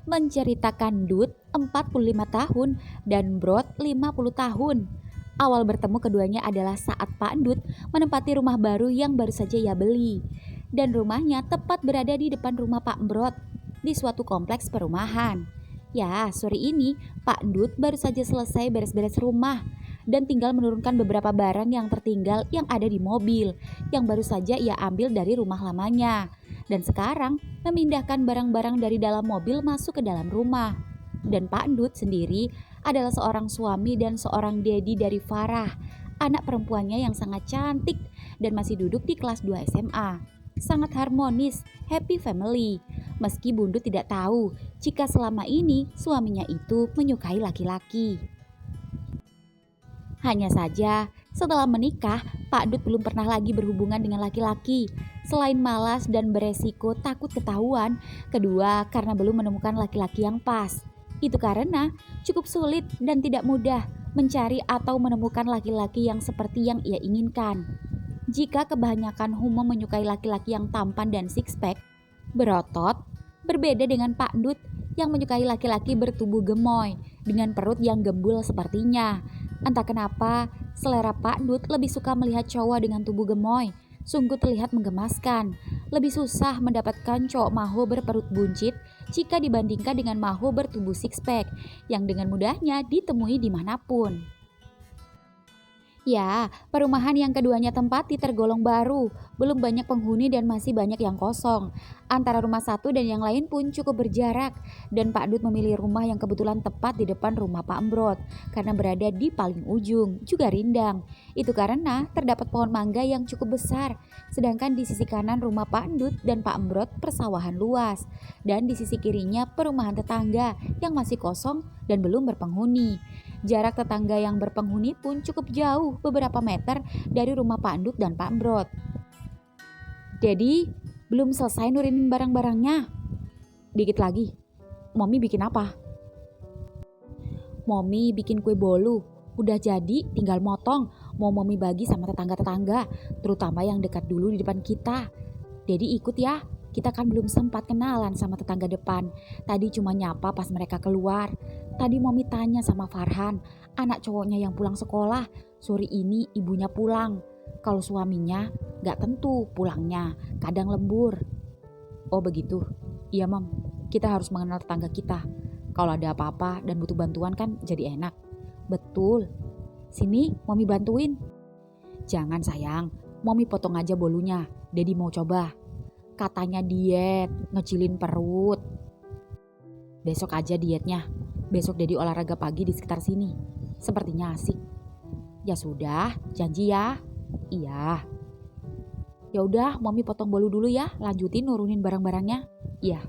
menceritakan Dut 45 tahun dan Brot 50 tahun. Awal bertemu keduanya adalah saat Pak Dut menempati rumah baru yang baru saja ia beli. Dan rumahnya tepat berada di depan rumah Pak Brot di suatu kompleks perumahan. Ya, sore ini Pak Dut baru saja selesai beres-beres rumah dan tinggal menurunkan beberapa barang yang tertinggal yang ada di mobil yang baru saja ia ambil dari rumah lamanya. Dan sekarang memindahkan barang-barang dari dalam mobil masuk ke dalam rumah. Dan Pak Dut sendiri adalah seorang suami dan seorang dedi dari Farah, anak perempuannya yang sangat cantik dan masih duduk di kelas 2 SMA. Sangat harmonis, happy family. Meski Bundut tidak tahu jika selama ini suaminya itu menyukai laki-laki. Hanya saja, setelah menikah, Pak Dut belum pernah lagi berhubungan dengan laki-laki. Selain malas dan beresiko takut ketahuan, kedua karena belum menemukan laki-laki yang pas. Itu karena cukup sulit dan tidak mudah mencari atau menemukan laki-laki yang seperti yang ia inginkan. Jika kebanyakan homo menyukai laki-laki yang tampan dan six-pack, berotot, berbeda dengan Pak Dut yang menyukai laki-laki bertubuh gemoy dengan perut yang gembul sepertinya. Entah kenapa, selera Pak Dut lebih suka melihat cowok dengan tubuh gemoy. Sungguh terlihat menggemaskan. Lebih susah mendapatkan cowok maho berperut buncit jika dibandingkan dengan maho bertubuh six-pack yang dengan mudahnya ditemui dimanapun. Ya, perumahan yang keduanya tempati tergolong baru, belum banyak penghuni dan masih banyak yang kosong. Antara rumah satu dan yang lain pun cukup berjarak, dan Pak Dut memilih rumah yang kebetulan tepat di depan rumah Pak Embrot, karena berada di paling ujung, juga rindang. Itu karena terdapat pohon mangga yang cukup besar, sedangkan di sisi kanan rumah Pak Dut dan Pak Embrot persawahan luas, dan di sisi kirinya perumahan tetangga yang masih kosong dan belum berpenghuni. Jarak tetangga yang berpenghuni pun cukup jauh, beberapa meter dari rumah Pak Dut dan Pak Brot. Jadi, belum selesai nurunin barang-barangnya. Dikit lagi. Mommy bikin apa? Mommy bikin kue bolu. Udah jadi, tinggal motong. Mau Mommy bagi sama tetangga-tetangga, terutama yang dekat dulu di depan kita. Jadi ikut ya. Kita kan belum sempat kenalan sama tetangga depan. Tadi cuma nyapa pas mereka keluar. Tadi Mommy tanya sama Farhan, anak cowoknya yang pulang sekolah. Sore ini ibunya pulang. Kalau suaminya gak tentu pulangnya, kadang lembur. Oh begitu? Iya Mam, kita harus mengenal tetangga kita. Kalau ada apa-apa dan butuh bantuan kan jadi enak. Betul. Sini Mommy bantuin. Jangan sayang, Mommy potong aja bolunya. Dedi mau coba. Katanya diet, ngecilin perut. Besok aja dietnya. Besok Dedi olahraga pagi di sekitar sini. Sepertinya asik. Ya sudah, janji ya. Iya. Ya udah, Mommy potong bolu dulu ya. Lanjutin nurunin barang-barangnya. Iya.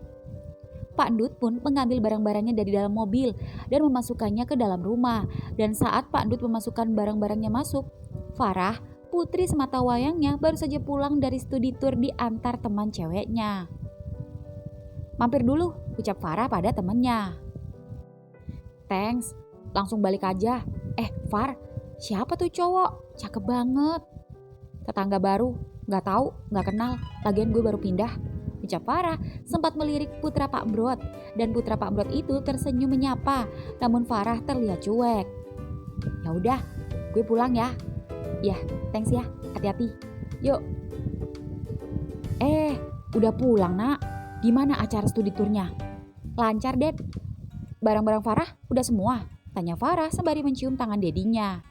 Pak Dut pun mengambil barang-barangnya dari dalam mobil dan memasukkannya ke dalam rumah. Dan saat Pak Dut memasukkan barang-barangnya masuk, Farah, putri semata wayangnya, baru saja pulang dari studi tour di antar teman ceweknya. Mampir dulu, ucap Farah pada temannya. Thanks, langsung balik aja. Far, siapa tuh cowok? Cakep banget. Tetangga baru, gak tahu, gak kenal. Lagian gue baru pindah, ucap Farah sempat melirik putra Pak Brot. Dan putra Pak Brot itu tersenyum menyapa, namun Farah terlihat cuek. Ya udah, gue pulang ya. Ya, thanks ya, hati-hati. Yuk. Udah pulang nak. Gimana acara studi turnya? Lancar, Dad. Barang-barang Farah udah semua? Tanya Farah sembari mencium tangan dedinya.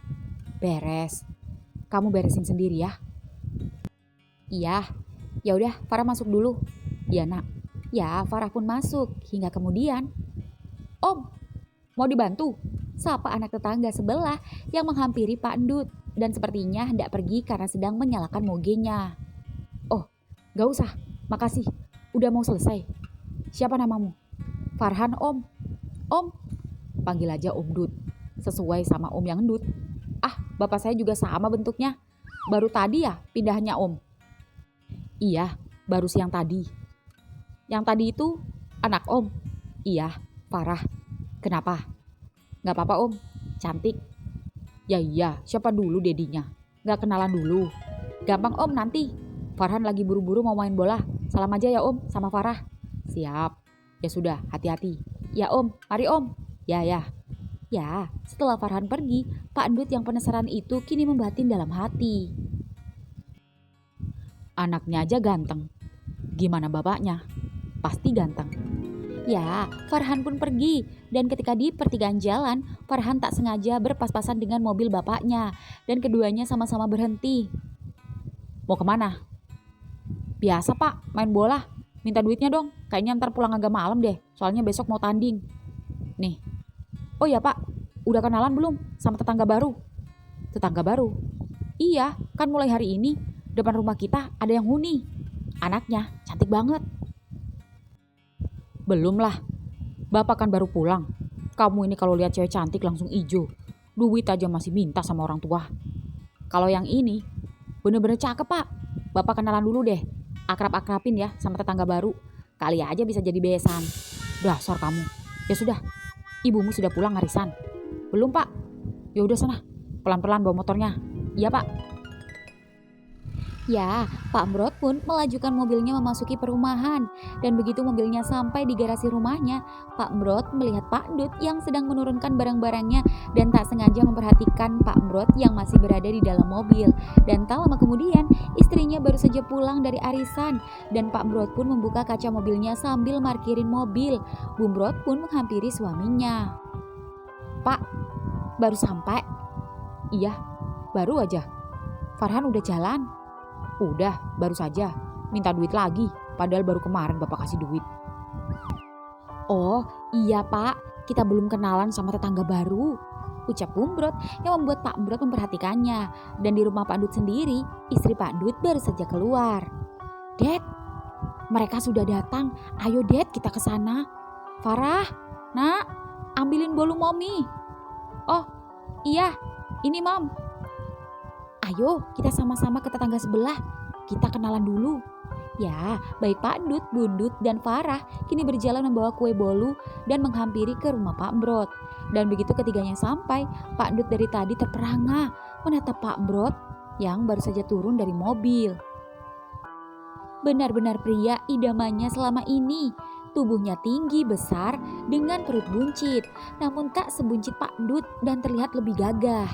Beres. Kamu beresin sendiri ya. Iya. Ya udah, Farah masuk dulu. Ya nak. Ya, Farah pun masuk. Hingga kemudian, Om, mau dibantu? Sapa anak tetangga sebelah yang menghampiri Pak Dut. Dan sepertinya hendak pergi karena sedang menyalakan mogenya. Oh, gak usah, makasih. Udah mau selesai. Siapa namamu? Farhan Om. Om, panggil aja Om Dut. Sesuai sama Om yang Dut. Bapak saya juga sama bentuknya. Baru tadi ya pindahannya Om? Iya, baru siang tadi. Yang tadi itu anak Om? Iya, Farah. Kenapa? Gak apa-apa Om, cantik. Ya iya, siapa dulu dedinya? Gak kenalan dulu. Gampang Om nanti. Farhan lagi buru-buru mau main bola. Salam aja ya Om sama Farah. Siap. Ya sudah, hati-hati. Ya om, mari om. Ya ya. Ya, setelah Farhan pergi, Pak Endut yang penasaran itu kini membatin dalam hati. Anaknya aja ganteng. Gimana bapaknya? Pasti ganteng. Ya, Farhan pun pergi. Dan ketika di pertigaan jalan, Farhan tak sengaja berpas-pasan dengan mobil bapaknya. Dan keduanya sama-sama berhenti. Mau kemana? Biasa pak, main bola. Minta duitnya dong. Kayaknya ntar pulang agak malam deh. Soalnya besok mau tanding. Nih. Oh ya pak, udah kenalan belum sama tetangga baru? Tetangga baru? Iya, kan mulai hari ini depan rumah kita ada yang huni. Anaknya cantik banget. Belum lah, bapak kan baru pulang. Kamu ini kalau lihat cewek cantik langsung ijo. Duit aja masih minta sama orang tua. Kalau yang ini bener-bener cakep pak. Bapak kenalan dulu deh. Akrab-akrabin ya sama tetangga baru. Kali aja bisa jadi besan. Dasar kamu. Ya sudah, ibumu sudah pulang arisan. Belum pak. Ya udah sana, pelan-pelan bawa motornya. Iya pak. Ya, Pak Mrot pun melajukan mobilnya memasuki perumahan. Dan begitu mobilnya sampai di garasi rumahnya, Pak Mrot melihat Pak Endut yang sedang menurunkan barang-barangnya dan tak sengaja memperhatikan Pak Mrot yang masih berada di dalam mobil. Dan tak lama kemudian, istrinya baru saja pulang dari arisan dan Pak Mrot pun membuka kaca mobilnya sambil markirin mobil. Bu Mrot pun menghampiri suaminya. Pak, baru sampai? Iya, baru aja. Farhan udah jalan? Udah, baru saja. Minta duit lagi, padahal baru kemarin bapak kasih duit. Oh, iya pak, kita belum kenalan sama tetangga baru, ucap Bumbrot yang membuat Pak Mrot memperhatikannya. Dan di rumah Pak Dut sendiri, istri Pak Dut baru saja keluar. Dad, mereka sudah datang. Ayo Dad, kita ke sana. Farah, nak, ambilin bolu Mommy. Oh, iya, ini Mom. Ayo kita sama-sama ke tetangga sebelah, kita kenalan dulu. Ya, baik Pak Dut, Bundut, dan Farah kini berjalan membawa kue bolu dan menghampiri ke rumah Pak Mrot. Dan begitu ketiganya sampai, Pak Dut dari tadi terperangah menatap Pak Mrot yang baru saja turun dari mobil. Benar-benar pria idamannya selama ini. Tubuhnya tinggi, besar, dengan perut buncit, namun tak sebuncit Pak Dut dan terlihat lebih gagah.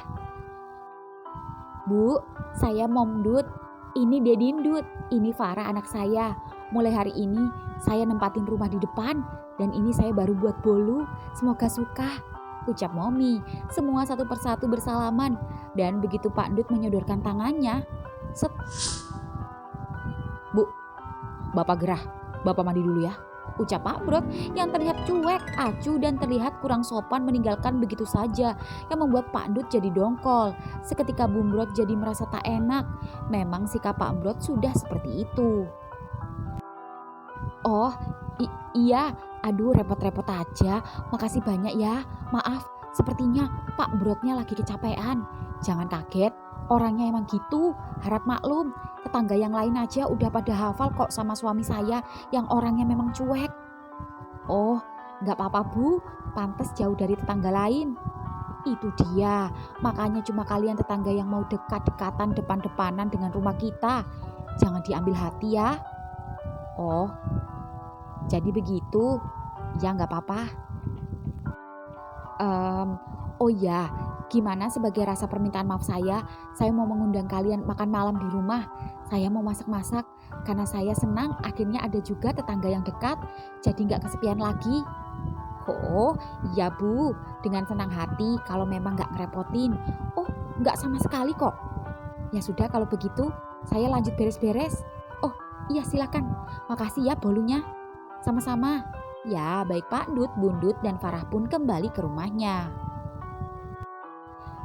Bu, saya Mom Dut, ini Dedin Dut, ini Farah anak saya. Mulai hari ini saya nempatin rumah di depan dan ini saya baru buat bolu, semoga suka, ucap Mommy. Semua satu persatu bersalaman dan begitu Pak Dut menyodorkan tangannya, set. Bu, Bapak gerah, Bapak mandi dulu ya, ucap Pak Mrot yang terlihat cuek, acuh dan terlihat kurang sopan meninggalkan begitu saja yang membuat Pak Dut jadi dongkol. Seketika Bu Mrot jadi merasa tak enak. Memang sikap Pak Mrot sudah seperti itu. Oh, iya, aduh repot-repot aja. Makasih banyak ya. Maaf, sepertinya Pak Mrotnya lagi kecapean. Jangan kaget, orangnya emang gitu, harap maklum. Tetangga yang lain aja udah pada hafal kok sama suami saya yang orangnya memang cuek. Oh, gak apa-apa Bu, pantas jauh dari tetangga lain. Itu dia, makanya cuma kalian tetangga yang mau dekat-dekatan depan-depanan dengan rumah kita. Jangan diambil hati ya. Oh, jadi begitu? Ya gak apa-apa. Oh ya, gimana sebagai rasa permintaan maaf saya mau mengundang kalian makan malam di rumah. Saya mau masak-masak karena saya senang akhirnya ada juga tetangga yang dekat, jadi gak kesepian lagi. Oh iya Bu, dengan senang hati kalau memang gak ngerepotin. Oh gak sama sekali kok. Ya sudah kalau begitu saya lanjut beres-beres. Oh iya silakan, makasih ya bolunya. Sama-sama. Ya baik Pak Dut, Bundut dan Farah pun kembali ke rumahnya.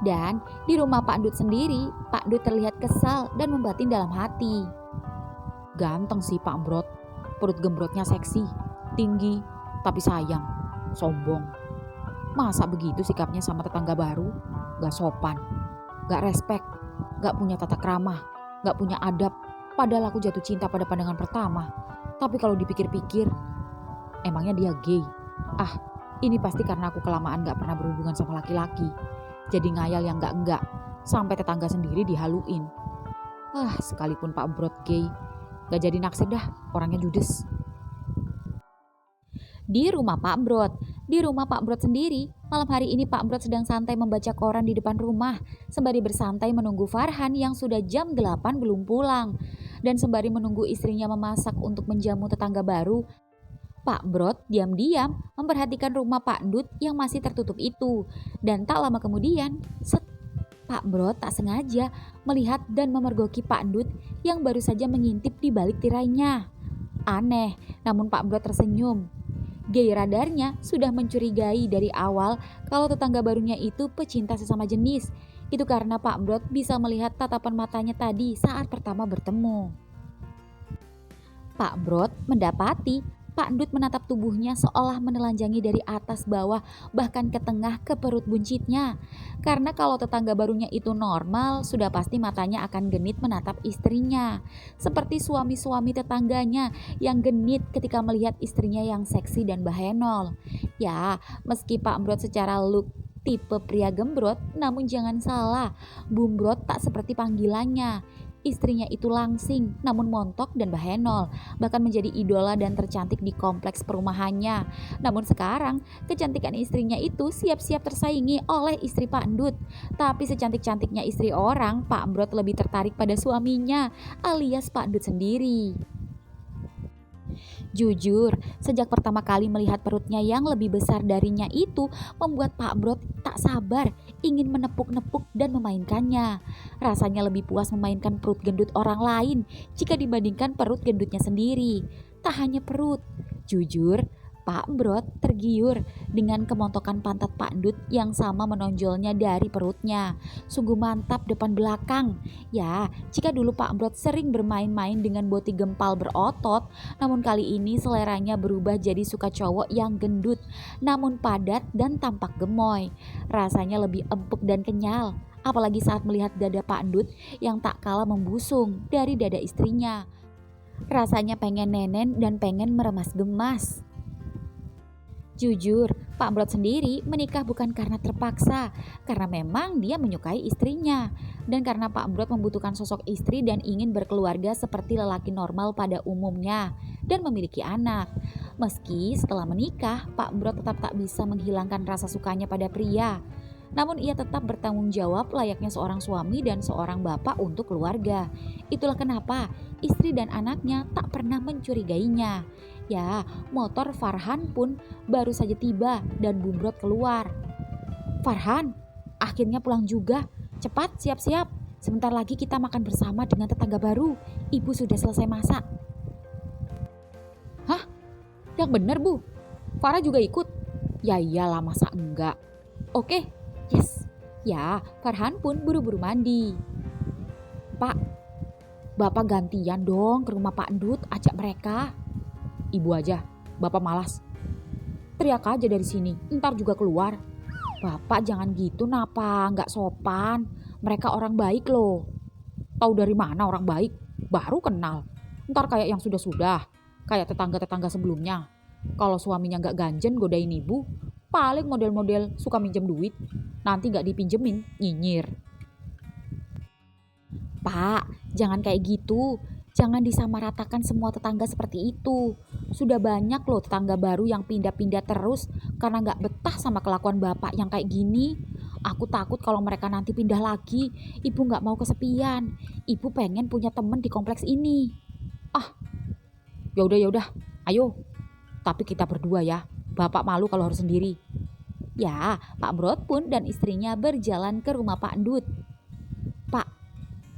Dan di rumah Pak Dut sendiri, Pak Dut terlihat kesal dan membatin dalam hati. Ganteng sih Pak Mrot, perut gembrotnya seksi, tinggi, tapi sayang, sombong. Masa begitu sikapnya sama tetangga baru? Gak sopan, gak respek, gak punya tata krama, gak punya adab. Padahal aku jatuh cinta pada pandangan pertama. Tapi kalau dipikir-pikir, emangnya dia gay? Ah, ini pasti karena aku kelamaan gak pernah berhubungan sama laki-laki. Jadi ngayal yang enggak-enggak, sampai tetangga sendiri dihaluin. Ah, sekalipun Pak Mrot gay, gak jadi naksir dah, orangnya judes. Di rumah Pak Brot. Di rumah Pak Brot sendiri, malam hari ini Pak Brot sedang santai membaca koran di depan rumah, sembari bersantai menunggu Farhan yang sudah jam 8 belum pulang. Dan sembari menunggu istrinya memasak untuk menjamu tetangga baru, Pak Brot diam-diam memperhatikan rumah Pak Dut yang masih tertutup itu. Dan tak lama kemudian, Pak Brot tak sengaja melihat dan memergoki Pak Dut yang baru saja mengintip di balik tirainya. Aneh, namun Pak Brot tersenyum. Gay radarnya sudah mencurigai dari awal kalau tetangga barunya itu pecinta sesama jenis. Itu karena Pak Brot bisa melihat tatapan matanya tadi saat pertama bertemu. Pak Brot mendapati Pak Dut menatap tubuhnya seolah menelanjangi dari atas bawah bahkan ke tengah ke perut buncitnya. Karena kalau tetangga barunya itu normal, sudah pasti matanya akan genit menatap istrinya. Seperti suami-suami tetangganya yang genit ketika melihat istrinya yang seksi dan bahenol. Ya, meski Pak Brot secara look tipe pria gembrot, namun jangan salah, Bumbrot tak seperti panggilannya. Istrinya itu langsing, namun montok dan bahenol, bahkan menjadi idola dan tercantik di kompleks perumahannya. Namun sekarang, kecantikan istrinya itu siap-siap tersaingi oleh istri Pak Endut. Tapi secantik-cantiknya istri orang, Pak Brot lebih tertarik pada suaminya, alias Pak Endut sendiri. Jujur, sejak pertama kali melihat perutnya yang lebih besar darinya itu membuat Pak Brot tak sabar ingin menepuk-nepuk dan memainkannya. Rasanya lebih puas memainkan perut gendut orang lain jika dibandingkan perut gendutnya sendiri. Tak hanya perut, jujur, Pak Brot tergiur dengan kemontokan pantat Pak Dut yang sama menonjolnya dari perutnya. Sungguh mantap depan belakang. Ya, jika dulu Pak Brot sering bermain-main dengan boti gempal berotot, namun kali ini seleranya berubah jadi suka cowok yang gendut, namun padat dan tampak gemoy. Rasanya lebih empuk dan kenyal, apalagi saat melihat dada Pak Dut yang tak kalah membusung dari dada istrinya. Rasanya pengen nenen dan pengen meremas-gemas. Jujur, Pak Brot sendiri menikah bukan karena terpaksa, karena memang dia menyukai istrinya. Dan karena Pak Brot membutuhkan sosok istri dan ingin berkeluarga seperti lelaki normal pada umumnya, dan memiliki anak. Meski setelah menikah, Pak Brot tetap tak bisa menghilangkan rasa sukanya pada pria. Namun ia tetap bertanggung jawab layaknya seorang suami dan seorang bapak untuk keluarga. Itulah kenapa istri dan anaknya tak pernah mencurigainya. Ya, motor Farhan pun baru saja tiba dan Bumbrot keluar. "Farhan, akhirnya pulang juga. Cepat siap-siap. Sebentar lagi kita makan bersama dengan tetangga baru. Ibu sudah selesai masak." "Hah? Yang benar, Bu? Farah juga ikut?" "Ya iyalah, masa enggak." "Oke, yes." Ya, Farhan pun buru-buru mandi. "Pak, Bapak gantian dong ke rumah Pak Dut, ajak mereka." "Ibu aja, Bapak malas." "Teriak aja dari sini, ntar juga keluar." "Bapak jangan gitu napa, nggak sopan. Mereka orang baik loh." "Tahu dari mana orang baik? Baru kenal. Ntar kayak yang sudah-sudah, kayak tetangga-tetangga sebelumnya. Kalau suaminya nggak ganjen godain ibu, paling model-model suka minjem duit. Nanti nggak dipinjemin, nyinyir." "Pak, jangan kayak gitu. Jangan disamaratakan semua tetangga seperti itu. Sudah banyak loh tetangga baru yang pindah-pindah terus karena nggak betah sama kelakuan bapak yang kayak gini. Aku takut kalau mereka nanti pindah lagi, ibu nggak mau kesepian. Ibu pengen punya temen di kompleks ini." "Ah, ya udah, ayo. Tapi kita berdua ya. Bapak malu kalau harus sendiri." Ya, Pak Brot pun dan istrinya berjalan ke rumah Pak Dut. "Pak,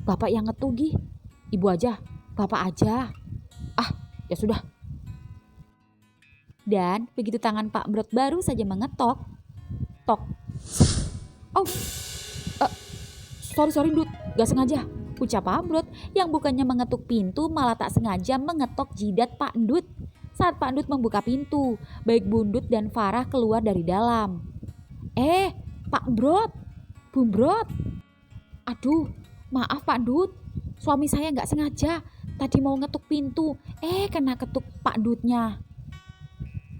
Bapak yang ngetugi. Ibu aja, Bapak aja." "Ah, ya sudah." Dan begitu tangan Pak Brot baru saja mengetok, tok. "Oh, sorry Dut, gak sengaja," ucap Pak Brot yang bukannya mengetuk pintu malah tak sengaja mengetok jidat Pak Dut. Saat Pak Dut membuka pintu, baik Bundut dan Farah keluar dari dalam. Pak Brot, Bumbrot." "Aduh, maaf Pak Dut, suami saya gak sengaja. Tadi mau ngetuk pintu, kena ketuk Pak Dutnya."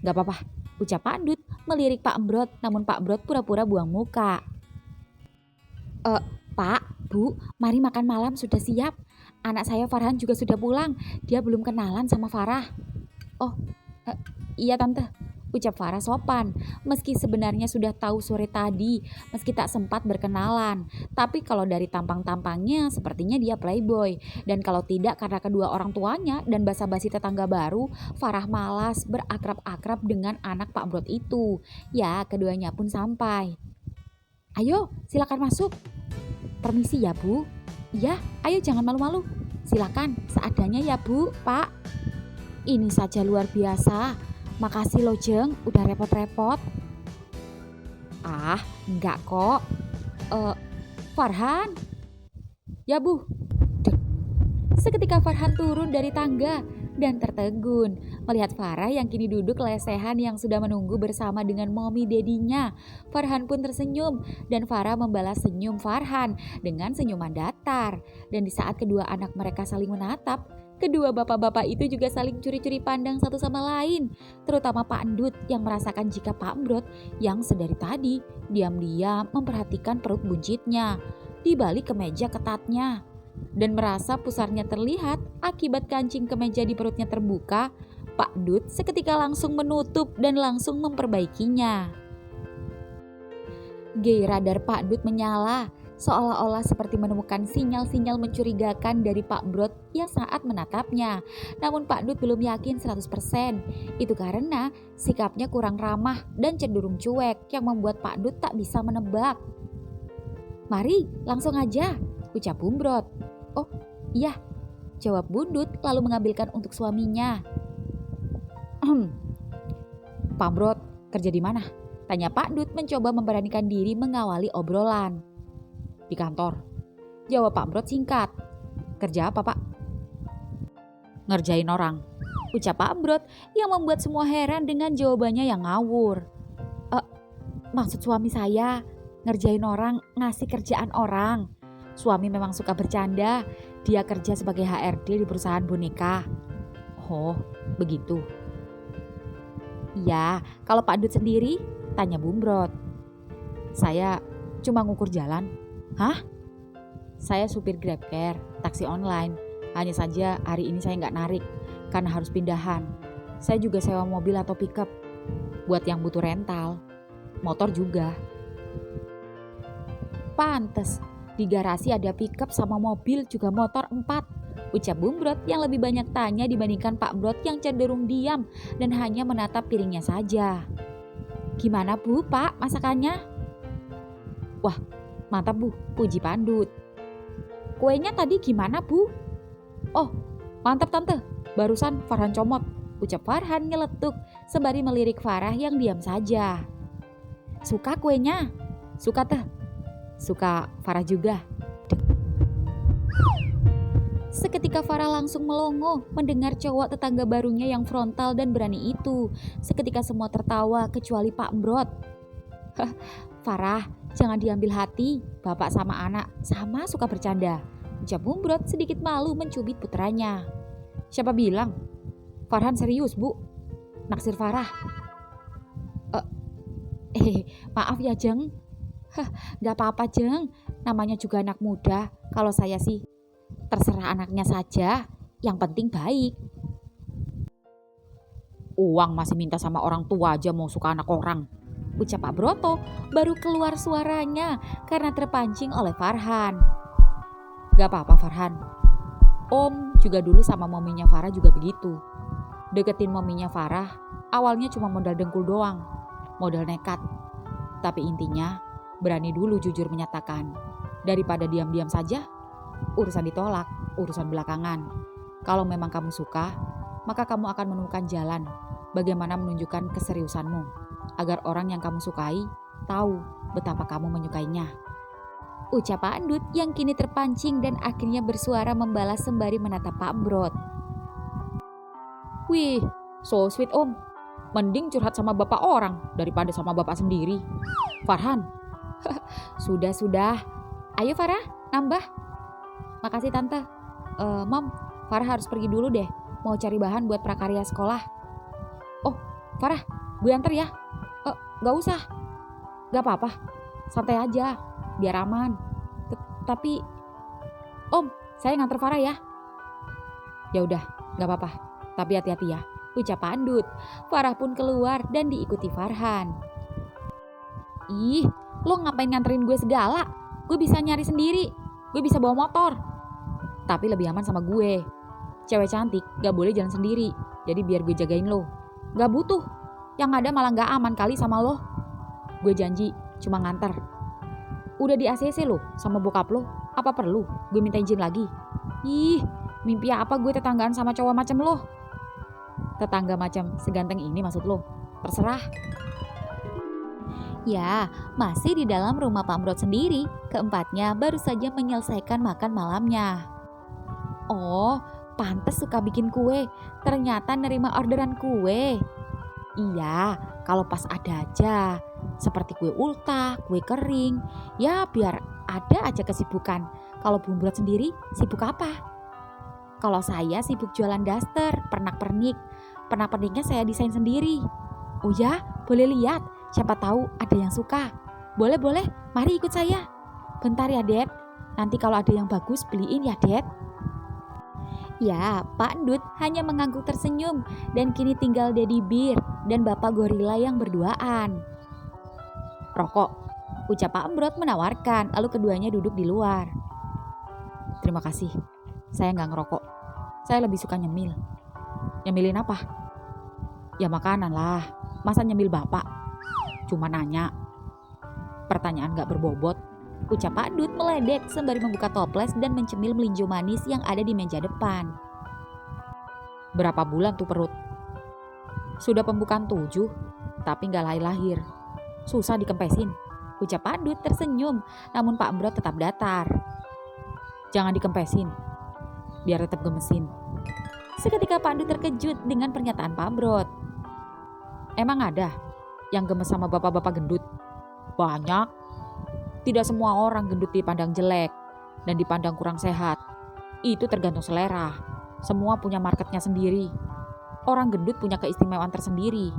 "Gak apa-apa," ucap Pak Dut melirik Pak Brot, namun Pak Brot pura-pura buang muka. "Pak, Bu, mari makan malam sudah siap. Anak saya Farhan juga sudah pulang, dia belum kenalan sama Farah." "Oh, iya Tante." ucap Farah sopan. Meski sebenarnya sudah tahu sore tadi, meski tak sempat berkenalan. Tapi kalau dari tampang-tampangnya sepertinya dia playboy. Dan kalau tidak karena kedua orang tuanya dan basa-basi tetangga baru, Farah malas berakrab-akrab dengan anak Pak Brot itu. Ya, keduanya pun sampai. Ayo, silakan masuk. Permisi ya Bu. Ya, ayo jangan malu-malu. Silakan, seadanya ya Bu, Pak. Ini saja luar biasa. Makasih loh Jeng, udah repot-repot. Ah, enggak kok. Farhan. Ya Bu. Dek. Seketika Farhan turun dari tangga dan tertegun melihat Farah yang kini duduk lesehan yang sudah menunggu bersama dengan mommy dedinya. Farhan pun tersenyum dan Farah membalas senyum Farhan dengan senyuman datar. Dan di saat kedua anak mereka saling menatap, kedua bapak-bapak itu juga saling curi-curi pandang satu sama lain. Terutama Pak Endut yang merasakan jika Pak Brot yang sedari tadi diam-diam memperhatikan perut buncitnya di balik kemeja ketatnya. Dan merasa pusarnya terlihat akibat kancing kemeja di perutnya terbuka, Pak Dut seketika langsung menutup dan langsung memperbaikinya. Gairah radar Pak Dut menyala, seolah-olah seperti menemukan sinyal-sinyal mencurigakan dari Pak Brot yang saat menatapnya. Namun Pak Dut belum yakin 100%. Itu karena sikapnya kurang ramah dan cenderung cuek yang membuat Pak Dut tak bisa menebak. Mari, langsung aja, ucap Bumbrot. Oh iya, jawab Bundut lalu mengambilkan untuk suaminya. Pak Brot, kerja di mana? Tanya Pak Dut mencoba memberanikan diri mengawali obrolan. Di kantor, jawab Pak Brot singkat. Kerja apa Pak? Ngerjain orang, ucap Pak Brot yang membuat semua heran dengan jawabannya yang ngawur. Maksud suami saya, ngerjain orang, ngasih kerjaan orang. Suami memang suka bercanda, dia kerja sebagai HRD di perusahaan boneka. Oh, begitu. Iya, kalau Pak Dut sendiri? Tanya Bumbrot. Saya cuma ngukur jalan. Hah? Saya supir GrabCare, taksi online. Hanya saja hari ini saya nggak narik, karena harus pindahan. Saya juga sewa mobil atau pickup, buat yang butuh rental. Motor juga. Pantes. Di garasi ada pickup sama mobil juga motor 4, ucap Bumbrot yang lebih banyak tanya dibandingkan Pak Brot yang cenderung diam dan hanya menatap piringnya saja. Gimana Bu, Pak, masakannya? Wah, mantap Bu, puji Pandut. Kuenya tadi gimana Bu? Oh, mantap Tante, barusan Farhan comot, ucap Farhan nyeletuk sembari melirik Farah yang diam saja. Suka kuenya? Suka Teh. Suka Farah juga. Seketika Farah langsung melongo mendengar cowok tetangga barunya yang frontal dan berani itu. Seketika semua tertawa kecuali Pak Brot. Farah, jangan diambil hati. Bapak sama anak sama suka bercanda, ucap Bumbrot sedikit malu mencubit putranya. Siapa bilang? Farhan serius Bu. Naksir Farah. Maaf ya Jeng. Gak apa-apa Jeng, namanya juga anak muda. Kalau saya sih terserah anaknya saja, yang penting baik. Uang masih minta sama orang tua aja mau suka anak orang, ucap Pak Broto baru keluar suaranya karena terpancing oleh Farhan. Gak apa-apa Farhan, Om juga dulu sama mominya Farah juga begitu. Deketin mominya Farah awalnya cuma modal dengkul doang, modal nekat. Tapi intinya berani dulu jujur menyatakan. Daripada diam-diam saja, urusan ditolak, urusan belakangan. Kalau memang kamu suka, maka kamu akan menemukan jalan bagaimana menunjukkan keseriusanmu, agar orang yang kamu sukai tahu betapa kamu menyukainya. Ucap Pak Endut yang kini terpancing dan akhirnya bersuara membalas sembari menatap Pak Brot. Wih, so sweet Om. Mending curhat sama bapak orang daripada sama bapak sendiri. Farhan. Sudah. Ayo Farah, nambah. Makasih Tante. Mom, Farah harus pergi dulu deh. Mau cari bahan buat prakarya sekolah. Oh, Farah, gue anter ya. Gak usah. Gak apa-apa. Santai aja, biar aman. Tapi, Om, saya nganter Farah ya. Ya udah, gak apa-apa. Tapi hati-hati ya. ucap Pandut. Farah pun keluar dan diikuti Farhan. Ih, lo ngapain nganterin gue segala? Gue bisa nyari sendiri. Gue bisa bawa motor. Tapi lebih aman sama gue. Cewek cantik gak boleh jalan sendiri. Jadi biar gue jagain lo. Gak butuh. Yang ada malah gak aman kali sama lo. Gue janji cuma nganter. Udah di ACC lo sama bokap lo. Apa perlu gue minta izin lagi? Ih, mimpi apa gue tetanggaan sama cowok macam lo? Tetangga macam seganteng ini maksud lo? Terserah. Ya, masih di dalam rumah Pak Mrot sendiri. Keempatnya baru saja menyelesaikan makan malamnya. Oh, pantes suka bikin kue. Ternyata nerima orderan kue. Iya, kalau pas ada aja. Seperti kue ultah, kue kering. Ya, biar ada aja kesibukan. Kalau Bu Mrot sendiri, sibuk apa? Kalau saya sibuk jualan daster, pernak-pernik. Pernak-perniknya saya desain sendiri. Oh ya, boleh lihat. Siapa tahu ada yang suka. Boleh, mari ikut saya. Bentar ya, Dad. Nanti kalau ada yang bagus, beliin ya, Dad. Ya, Pak Ndut hanya mengangguk tersenyum dan kini tinggal Daddy Bear dan Bapak Gorila yang berduaan. Rokok, ucap Pak Mrot menawarkan, lalu keduanya duduk di luar. Terima kasih, saya nggak ngerokok. Saya lebih suka nyemil. Nyemilin apa? Ya makanan lah, masa nyemil Bapak? Cuma nanya. Pertanyaan gak berbobot, ucap Pak Ndut meledek sembari membuka toples dan mencemil melinjo manis yang ada di meja depan. Berapa bulan tuh perut? Sudah pembukaan 7, tapi gak lahir-lahir. Susah dikempesin, ucap Pak Ndut tersenyum, namun Pak Mrot tetap datar. Jangan dikempesin, biar tetap gemesin. Seketika Pak Ndut terkejut dengan pernyataan Pak Mrot. Emang ada yang gemes sama bapak-bapak gendut? Banyak. Tidak semua orang gendut dipandang jelek dan dipandang kurang sehat. Itu tergantung selera. Semua punya marketnya sendiri. Orang gendut punya keistimewaan tersendiri.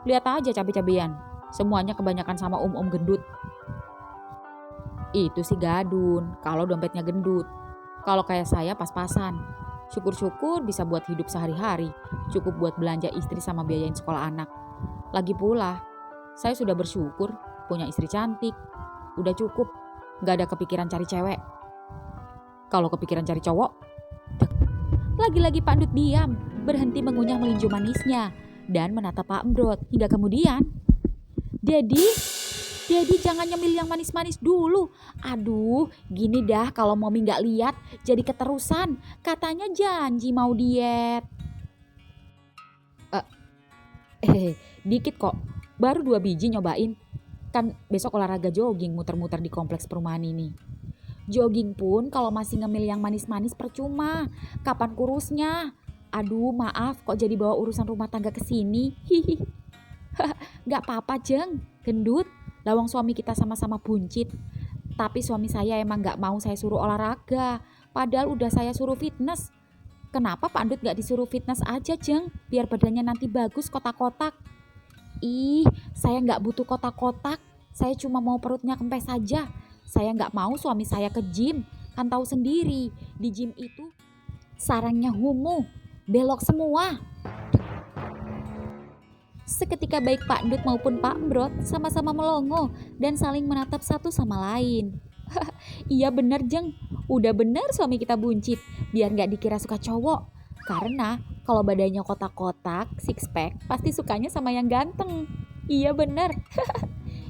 Lihat aja cabe-cabean. Semuanya kebanyakan sama gendut. Itu sih gadun, kalau dompetnya gendut. Kalau kayak saya pas-pasan. Syukur-syukur bisa buat hidup sehari-hari. Cukup buat belanja istri sama biayain sekolah anak. Lagi pula, saya sudah bersyukur punya istri cantik. Udah cukup, gak ada kepikiran cari cewek. Kalau kepikiran cari cowok, lagi-lagi Pak Ndut diam, berhenti mengunyah melinjo manisnya, dan menatap Pak Mrot hingga kemudian. Daddy jangan nyemil yang manis-manis dulu. Aduh, gini dah kalau Mommy gak lihat, jadi keterusan. Katanya janji mau diet. Dikit kok, baru 2 biji nyobain. Kan besok olahraga jogging muter-muter di kompleks perumahan ini. Jogging pun kalau masih ngemil yang manis-manis percuma. Kapan kurusnya? Aduh maaf kok jadi bawa urusan rumah tangga ke sini. Hihi. Gak apa-apa Jeng, gendut. Lawang suami kita sama-sama buncit. Tapi suami saya emang gak mau saya suruh olahraga. Padahal udah saya suruh fitness. Kenapa Pak Ndut gak disuruh fitness aja Jeng? Biar badannya nanti bagus kotak-kotak. Ih, saya gak butuh kotak-kotak. Saya cuma mau perutnya kempes saja. Saya gak mau suami saya ke gym. Kan tahu sendiri, di gym itu sarangnya humuh, belok semua. Seketika baik Pak Ndut maupun Pak Mrot sama-sama melongo dan saling menatap satu sama lain. Iya bener Jeng, udah bener suami kita buncit, biar gak dikira suka cowok. Karena kalau badannya kotak-kotak, six pack, pasti sukanya sama yang ganteng. Iya bener.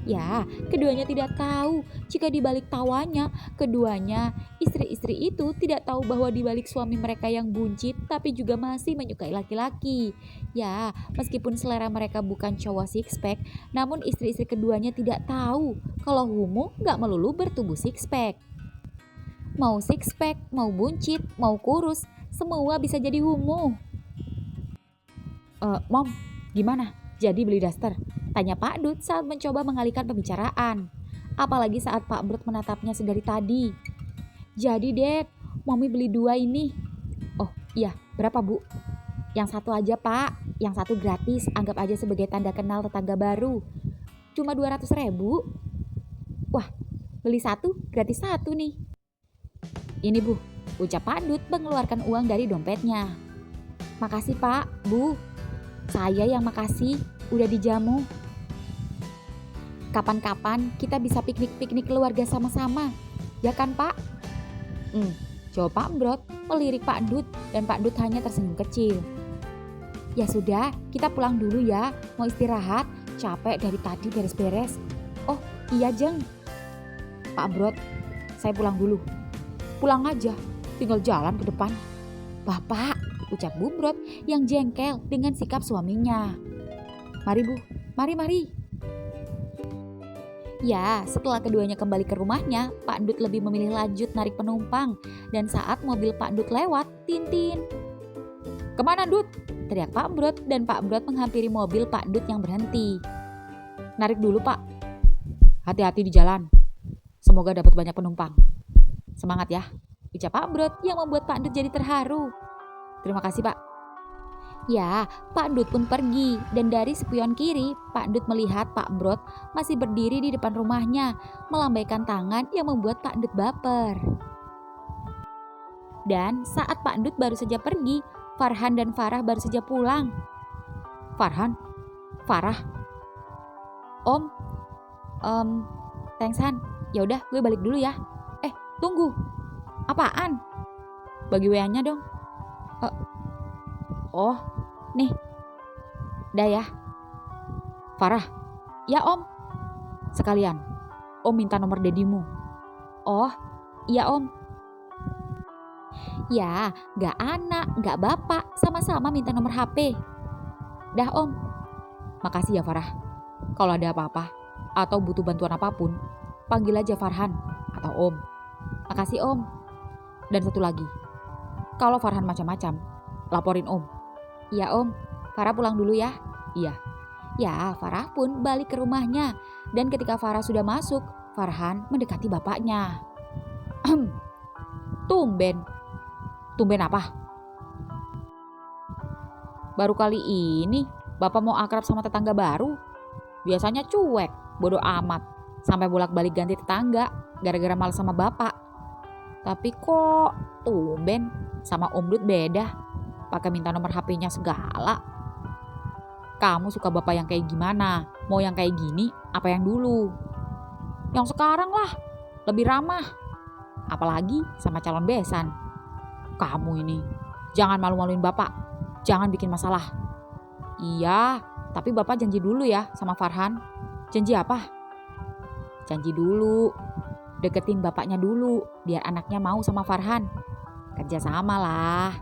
Ya, keduanya tidak tahu jika di balik tawanya, keduanya istri-istri itu tidak tahu bahwa di balik suami mereka yang buncit tapi juga masih menyukai laki-laki. Ya, meskipun selera mereka bukan cowok six pack, namun istri-istri keduanya tidak tahu kalau homo gak melulu bertubuh six pack. Mau six pack, mau buncit, mau kurus, semua bisa jadi homo. Mom, gimana? Jadi beli daster? Tanya Pak Ndut saat mencoba mengalihkan pembicaraan. Apalagi saat Pak Mrot menatapnya sedari tadi. Jadi Dad, Mommy beli 2 ini. Oh iya, berapa Bu? Yang satu aja Pak, yang satu gratis. Anggap aja sebagai tanda kenal tetangga baru. Cuma 200.000. Wah, beli 1 gratis 1 nih. Ini Bu, ucap Pak Ndut mengeluarkan uang dari dompetnya. Makasih Pak, Bu. Saya yang makasih udah dijamu. Kapan-kapan kita bisa piknik-piknik keluarga sama-sama. Ya kan, Pak? Jawab Pak Embrot melirik Pak Endut dan Pak Endut hanya tersenyum kecil. Ya sudah, kita pulang dulu ya. Mau istirahat, capek dari tadi beres-beres. Oh iya Jeng. Pak Embrot, saya pulang dulu. Pulang aja, tinggal jalan ke depan. Bapak, ucap Bu Embrot yang jengkel dengan sikap suaminya. Mari Bu, mari. Ya, setelah keduanya kembali ke rumahnya, Pak Endut lebih memilih lanjut narik penumpang. Dan saat mobil Pak Endut lewat, Tintin. Kemana Endut? Teriak Pak Embrot dan Pak Embrot menghampiri mobil Pak Endut yang berhenti. Narik dulu Pak. Hati-hati di jalan. Semoga dapat banyak penumpang. Semangat ya, ucap Pak Embrot yang membuat Pak Endut jadi terharu. Terima kasih Pak. Ya, Pak Endut pun pergi dan dari spion kiri, Pak Endut melihat Pak Embrot masih berdiri di depan rumahnya, melambaikan tangan yang membuat Pak Endut baper. Dan saat Pak Endut baru saja pergi, Farhan dan Farah baru saja pulang. Farhan? Farah? Om? Thanks Han, yaudah gue balik dulu ya. Tunggu, apaan? Bagi WA-nya dong. Oh, nih. Dah ya. Farah, ya Om. Sekalian, Om minta nomor dedimu. Oh, iya Om. Ya, gak anak, gak bapak, sama-sama minta nomor HP. Dah Om. Makasih ya Farah. Kalau ada apa-apa atau butuh bantuan apapun, panggil aja Farhan atau Om. Makasih Om. Dan satu lagi, kalau Farhan macam-macam, laporin Om. Iya Om, Farah pulang dulu ya. Iya. Ya, Farah pun balik ke rumahnya. Dan ketika Farah sudah masuk, Farhan mendekati bapaknya. Tumben. Tumben apa? Baru kali ini Bapak mau akrab sama tetangga baru. Biasanya cuek, bodoh amat. Sampai bolak-balik ganti tetangga gara-gara malas sama Bapak. Tapi kok tumben sama Om Dut beda. Pakai minta nomor HP-nya segala. Kamu suka Bapak yang kayak gimana? Mau yang kayak gini apa yang dulu? Yang sekarang lah, lebih ramah. Apalagi sama calon besan. Kamu ini, jangan malu-maluin Bapak. Jangan bikin masalah. Iya, tapi Bapak janji dulu ya sama Farhan. Janji apa? Janji dulu. Deketin bapaknya dulu, biar anaknya mau sama Farhan. Kerja sama lah.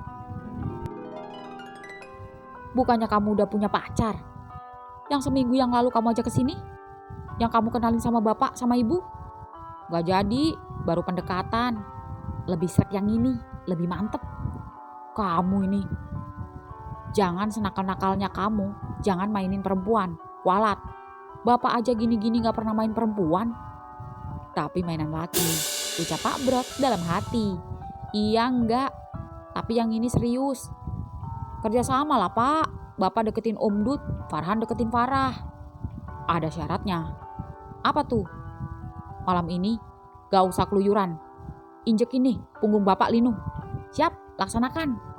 Bukannya kamu udah punya pacar? Yang seminggu yang lalu kamu ajak ke sini? Yang kamu kenalin sama bapak sama ibu? Gak jadi, baru pendekatan. Lebih srek yang ini, lebih mantep. Kamu ini. Jangan senakal-nakalnya kamu, jangan mainin perempuan. Kualat. Bapak aja gini-gini gak pernah main perempuan. Tapi mainan laki, ucap Pak Brot dalam hati. Iya enggak, tapi yang ini serius. Kerja sama lah Pak, Bapak deketin Om Dut, Farhan deketin Farah. Ada syaratnya. Apa tuh? Malam ini gak usah keluyuran. Injek ini punggung Bapak linu. Siap, laksanakan.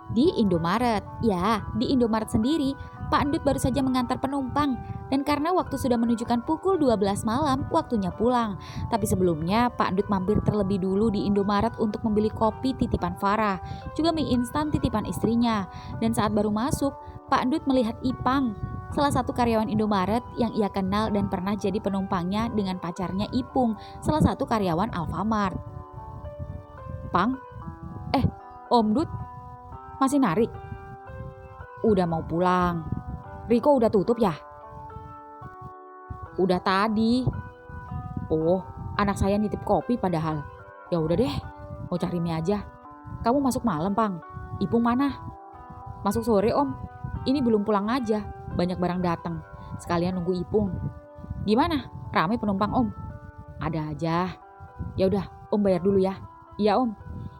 Di Indomaret, ya di Indomaret sendiri, Pak Endut baru saja mengantar penumpang. Dan karena waktu sudah menunjukkan pukul 12 malam, waktunya pulang. Tapi sebelumnya Pak Endut mampir terlebih dulu di Indomaret untuk membeli kopi titipan Farah, juga mie instan titipan istrinya. Dan saat baru masuk, Pak Endut melihat Ipang, salah satu karyawan Indomaret yang ia kenal dan pernah jadi penumpangnya dengan pacarnya Ipung, salah satu karyawan Alfamart. Pang? Om Dut? Masih narik? Udah mau pulang. Riko udah tutup ya? Udah tadi. Oh, anak saya nitip kopi padahal. Ya udah deh, mau cari mie aja. Kamu masuk malam, Pang. Ipung mana? Masuk sore, Om. Ini belum pulang aja. Banyak barang datang. Sekalian nunggu Ipung. Gimana? Rame penumpang, Om? Ada aja. Ya udah, Om bayar dulu ya. Iya, Om.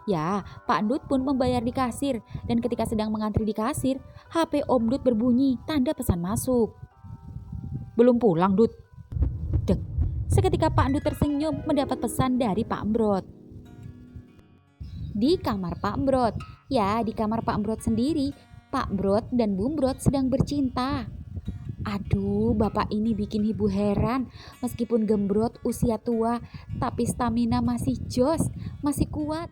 Ya, Pak Endut pun membayar di kasir. Dan ketika sedang mengantri di kasir, HP Om Dut berbunyi tanda pesan masuk. Belum pulang, Dut. Dek, seketika Pak Endut tersenyum mendapat pesan dari Pak Embrot. Di kamar Pak Embrot. Ya, di kamar Pak Embrot sendiri, Pak Brot dan Bum Brot sedang bercinta. Aduh, bapak ini bikin ibu heran. Meskipun gembrot usia tua, tapi stamina masih jos, masih kuat.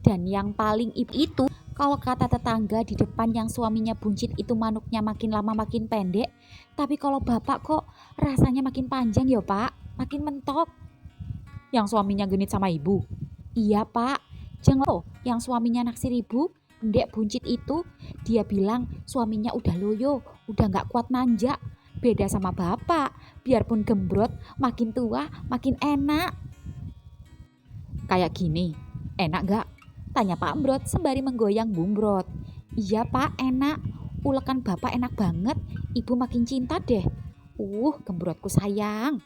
Dan yang paling itu, kalau kata tetangga di depan yang suaminya buncit itu manuknya makin lama makin pendek, tapi kalau bapak kok rasanya makin panjang ya pak, makin mentok. Yang suaminya genit sama ibu? Iya pak, jangan loh yang suaminya naksir ibu, ndek buncit itu, dia bilang suaminya udah loyo, udah gak kuat nanjak. Beda sama bapak, biarpun gembrot, makin tua makin enak. Kayak gini, enak gak? Tanya Pak Brot sembari menggoyang Bum Brot. Iya pak, enak. Ulekan bapak enak banget, ibu makin cinta deh. Gembrotku sayang.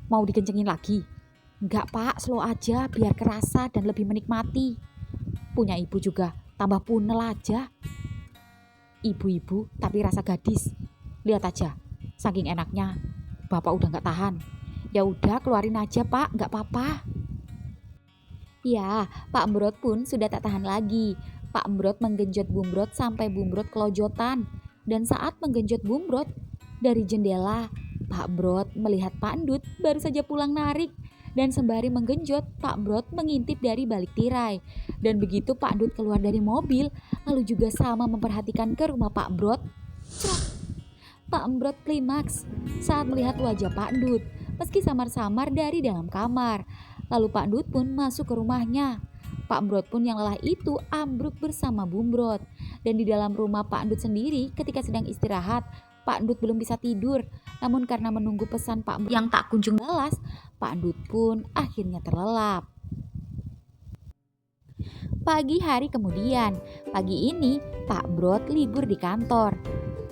Mau dikencengin lagi? Enggak pak, slow aja biar kerasa dan lebih menikmati. Punya ibu juga, tambah punel aja. Ibu-ibu tapi rasa gadis. Lihat aja, saking enaknya, bapak udah gak tahan. Ya udah keluarin aja pak, gak apa-apa. Ya, Pak Brot pun sudah tak tahan lagi. Pak Brot menggenjot Bum Brot sampai Bum Brot kelojotan. Dan saat menggenjot Bum Brot, dari jendela, Pak Brot melihat Pak Ndut baru saja pulang narik. Dan sembari menggenjot, Pak Brot mengintip dari balik tirai. Dan begitu Pak Ndut keluar dari mobil, lalu juga sama memperhatikan ke rumah Pak Brot. Crak! Pak Brot klimaks saat melihat wajah Pak Ndut, meski samar-samar dari dalam kamar. Lalu Pak Ndut pun masuk ke rumahnya. Pak Brot pun yang lelah itu ambruk bersama Bum Brot. Dan di dalam rumah Pak Ndut sendiri ketika sedang istirahat, Pak Ndut belum bisa tidur. Namun karena menunggu pesan Pak Brot yang tak kunjung balas, Pak Ndut pun akhirnya terlelap. Pagi hari kemudian, pagi ini Pak Brot libur di kantor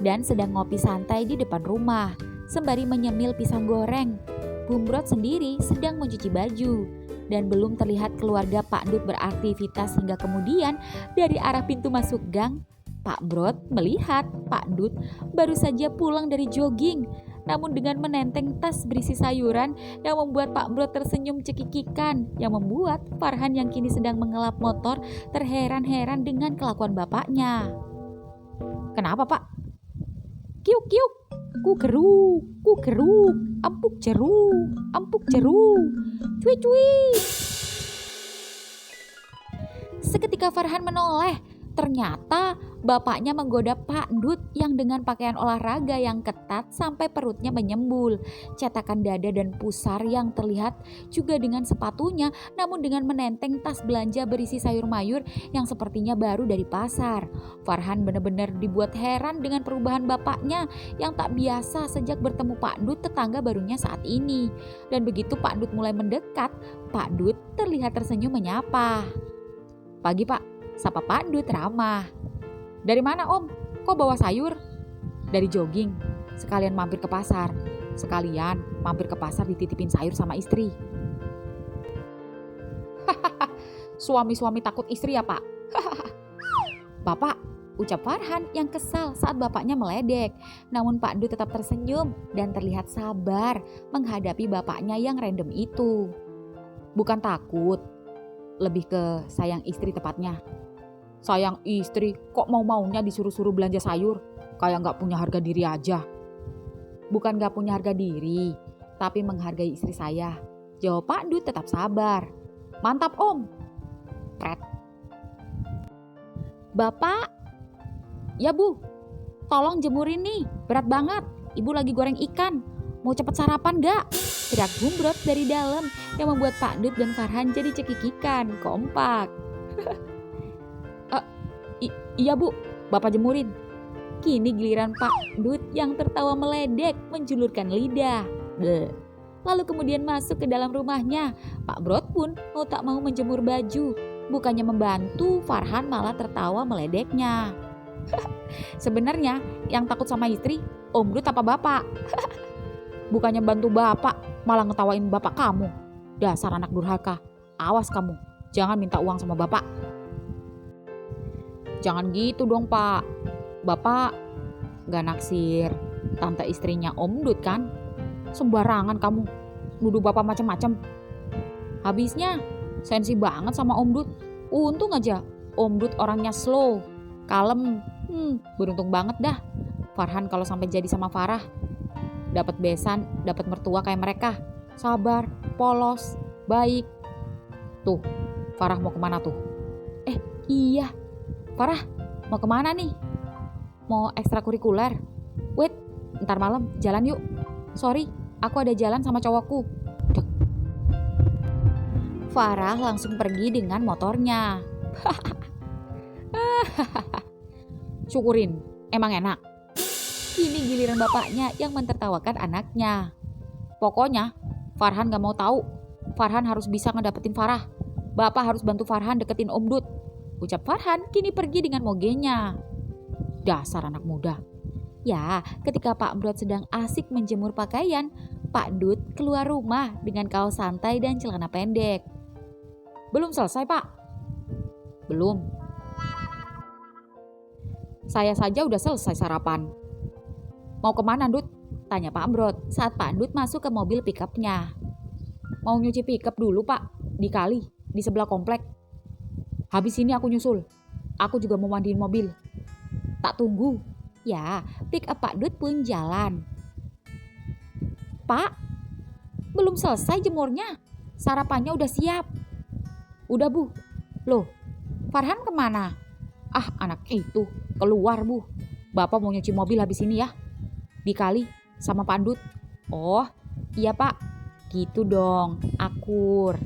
dan sedang ngopi santai di depan rumah sembari menyemil pisang goreng. Bum Brot sendiri sedang mencuci baju dan belum terlihat keluarga Pak Ndut beraktivitas hingga kemudian dari arah pintu masuk gang, Pak Brot melihat Pak Ndut baru saja pulang dari jogging, namun dengan menenteng tas berisi sayuran yang membuat Pak Brot tersenyum cekikikan, yang membuat Farhan yang kini sedang mengelap motor terheran-heran dengan kelakuan bapaknya. Kenapa pak? Kiuk kiuk, ku geruk, empuk jeruk, cuy cuy. Seketika Farhan menoleh, ternyata bapaknya menggoda Pak Ndut yang dengan pakaian olahraga yang ketat sampai perutnya menyembul, cetakan dada dan pusar yang terlihat juga dengan sepatunya, namun dengan menenteng tas belanja berisi sayur mayur yang sepertinya baru dari pasar. Farhan benar-benar dibuat heran dengan perubahan bapaknya yang tak biasa sejak bertemu Pak Ndut tetangga barunya saat ini. Dan begitu Pak Ndut mulai mendekat, Pak Ndut terlihat tersenyum menyapa. Pagi pak, sapa Pak Ndut ramah. Dari mana om? Kok bawa sayur? Dari jogging. Sekalian mampir ke pasar. Sekalian mampir ke pasar dititipin sayur sama istri. Suami-suami takut istri ya pak? Bapak, ucap Farhan yang kesal saat bapaknya meledek. Namun Pak Ndut tetap tersenyum dan terlihat sabar menghadapi bapaknya yang random itu. Bukan takut, lebih ke sayang istri tepatnya. Sayang istri, kok mau-maunya disuruh-suruh belanja sayur? Kayak gak punya harga diri aja. Bukan gak punya harga diri, tapi menghargai istri saya. Jawab Pak Ndut tetap sabar. Mantap om. Pret. Bapak. Ya bu, tolong jemurin nih, berat banget. Ibu lagi goreng ikan. Mau cepet sarapan gak? Teriak Bum Brot dari dalam yang membuat Pak Ndut dan Farhan jadi cekikikan, kompak. Iya bu, bapak jemurin. Kini giliran Pak Ndut yang tertawa meledek menjulurkan lidah. Bleh. Lalu kemudian masuk ke dalam rumahnya. Pak Brot pun mau tak mau menjemur baju. Bukannya membantu, Farhan malah tertawa meledeknya. Sebenarnya yang takut sama istri, Om Ndut apa bapak? Bukannya bantu bapak, malah ngetawain bapak kamu. Dasar anak durhaka. Awas kamu, jangan minta uang sama bapak. Jangan gitu dong pak. Bapak gak naksir tante istrinya Om Ndut kan? Sembarangan kamu nuduh bapak macam-macam. Habisnya sensi banget sama Om Ndut. Untung aja Om Ndut orangnya slow. Kalem. Beruntung banget dah. Farhan kalau sampai jadi sama Farah. Dapat besan, dapat mertua kayak mereka. Sabar, polos, baik. Tuh, Farah mau kemana tuh? Iya, Farah mau kemana nih? Mau ekstrakurikuler? Wait, ntar malam jalan yuk. Sorry, aku ada jalan sama cowokku. Duh. Farah langsung pergi dengan motornya. Syukurin, emang enak. Kini giliran bapaknya yang mentertawakan anaknya. Pokoknya Farhan gak mau tahu. Farhan harus bisa ngedapetin Farah. Bapak harus bantu Farhan deketin Om Dut. Ucap Farhan kini pergi dengan mogenya. Dasar anak muda. Ya, ketika Pak Amrot sedang asik menjemur pakaian, Pak Dut keluar rumah dengan kaos santai dan celana pendek. Belum selesai, Pak? Belum. Saya saja udah selesai sarapan. Mau kemana, Dut? Tanya Pak Amrot saat Pak Dut masuk ke mobil pickupnya. Mau nyuci pickup dulu, Pak. Di kali, di sebelah komplek. Habis ini aku nyusul. Aku juga mau mandiin mobil. Tak tunggu. Ya, pickup Pak Dut pun jalan. Pak, belum selesai jemurnya. Sarapannya udah siap. Udah, Bu. Loh, Farhan kemana? Ah, anak itu. Keluar, Bu. Bapak mau nyuci mobil habis ini ya. Di kali sama Pak Dut. Oh, iya Pak. Gitu dong, akur.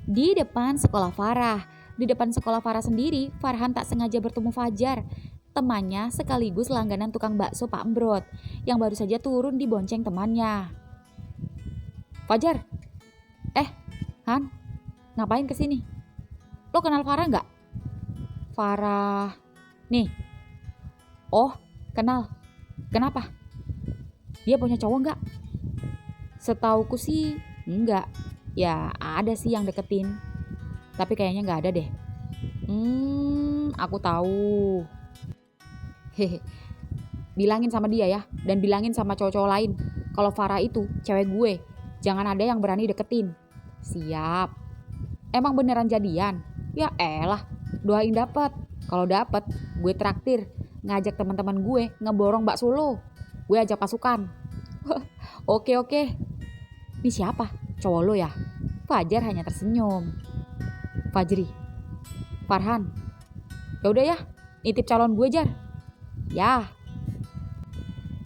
Di depan sekolah Farah. Di depan sekolah Farah sendiri, Farhan tak sengaja bertemu Fajar. Temannya sekaligus langganan tukang bakso Pak Amrot yang baru saja turun di bonceng temannya. Fajar, Han, ngapain kesini? Lo kenal Farah nggak? Farah, nih. Oh, kenal. Kenapa? Dia punya cowok nggak? Setauku sih enggak. Ya ada sih yang deketin. Tapi kayaknya nggak ada deh. Aku tahu. Hehe. Bilangin sama dia ya. Dan bilangin sama cowok-cowok lain. Kalau Farah itu cewek gue. Jangan ada yang berani deketin. Siap. Emang beneran jadian? Ya elah. Doain dapet. Kalau dapet, gue traktir. Ngajak teman-teman gue ngeborong bakso lo. Gue ajak pasukan. Oke. Ini siapa? Cowok lo ya? Fajar hanya tersenyum. Fajri, Farhan, yaudah ya, nitip calon gue Jar. Ya.